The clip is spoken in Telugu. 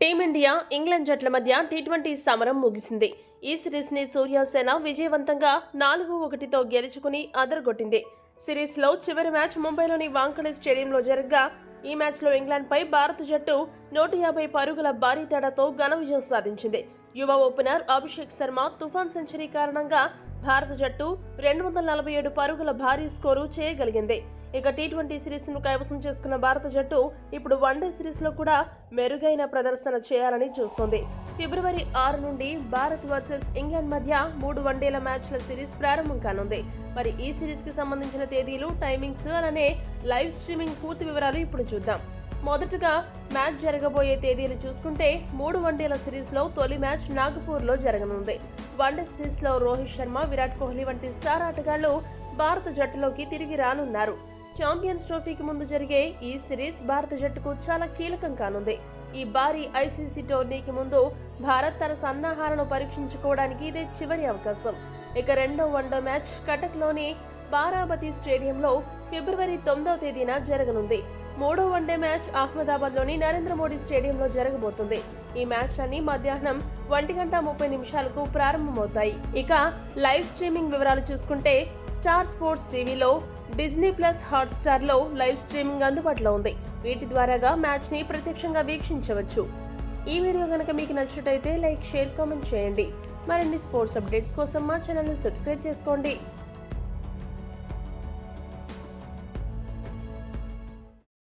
టీమిండియా ఇంగ్లాండ్ జట్ల మధ్య టీ20 సమరం ముగిసింది. ఈ సిరీస్ ని సూర్యసేన విజయవంతంగా 4-1తో గెలుచుకుని అదరగొట్టింది. సిరీస్ లో చివరి మ్యాచ్ ముంబైలోని వాంఖడే స్టేడియంలో జరగగా ఈ మ్యాచ్ లో ఇంగ్లాండ్ పై భారత జట్టు 150 పరుగుల భారీ తేడాతో ఘన విజయం సాధించింది. యువ ఓపెనర్ అభిషేక్ శర్మ తుఫాన్ సెంచరీ కారణంగా భారత జట్టు 247 పరుగుల భారీ స్కోరు చేయగలిగింది. ఇక టీ20 సిరీస్ ను కైవసం చేసుకున్న భారత జట్టు ఇప్పుడు వన్డే సిరీస్ లో కూడా మెరుగైన ప్రదర్శన చేయాలని చూస్తోంది. ఫిబ్రవరి 6 నుండి భారత్ వర్సెస్ ఇంగ్లాండ్ మధ్య 3 వన్డేల మ్యాచ్ల సిరీస్ ప్రారంభం కానుంది. మరి ఈ సిరీస్ కి సంబంధించిన తేదీలు, టైమింగ్స్ అలానే లైవ్ స్ట్రీమింగ్ పూర్తి వివరాలు ఇప్పుడు చూద్దాం. మొదటగా మ్యాచ్ జరగబోయే తేదీలు చూసుకుంటే 3 వన్డేల సిరీస్ లో తొలి మ్యాచ్ నాగపూర్ లో జరగనుంది. వన్డే సిరీస్ లో రోహిత్ శర్మ, విరాట్ కోహ్లీ వంటి స్టార్ ఆటగాళ్లు భారత జట్టులోకి తిరిగి రానున్నారు. ఛాంపియన్స్ ట్రోఫీకి ముందు జరిగే ఈ సిరీస్ భారత జట్టుకు చాలా కీలకం కానుంది. ఈ భారీ ఐసీసీ టోర్నీకి ముందు భారత్ తన సన్నాహాలను పరీక్షించుకోవడానికి ఇదే చివరి అవకాశం. ఇక రెండో వన్డే మ్యాచ్ కటక్ లోని బారాబతి స్టేడియంలో ఫిబ్రవరి 9వ తేదీన జరగనుంది. మూడో వన్డే మ్యాచ్ అహ్మదాబాద్ లోని నరేంద్ర మోడీ స్టేడియంలో జరగబోతుంది. ఈ మ్యాచ్లన్నీ మధ్యాహ్నం 1:30 ప్రారంభమవుతాయి. ఇక లైవ్ స్ట్రీమింగ్ వివరాలు చూసుకుంటే స్టార్ స్పోర్ట్స్ టీవీలో, డిజ్నీ ప్లస్, హాట్ స్టార్ లో లైవ్ స్ట్రీమింగ్ అందుబాటులో ఉంది. వీటి ద్వారాగా మ్యాచ్ ని ప్రత్యక్షంగా వీక్షించవచ్చు. ఈ వీడియో గనక మీకు నచ్చినట్లయితే లైక్, షేర్, కామెంట్ చేయండి. మరిన్ని స్పోర్ట్స్ అప్డేట్స్ కోసం మా ఛానల్ ని సబ్స్క్రైబ్ చేసుకోండి.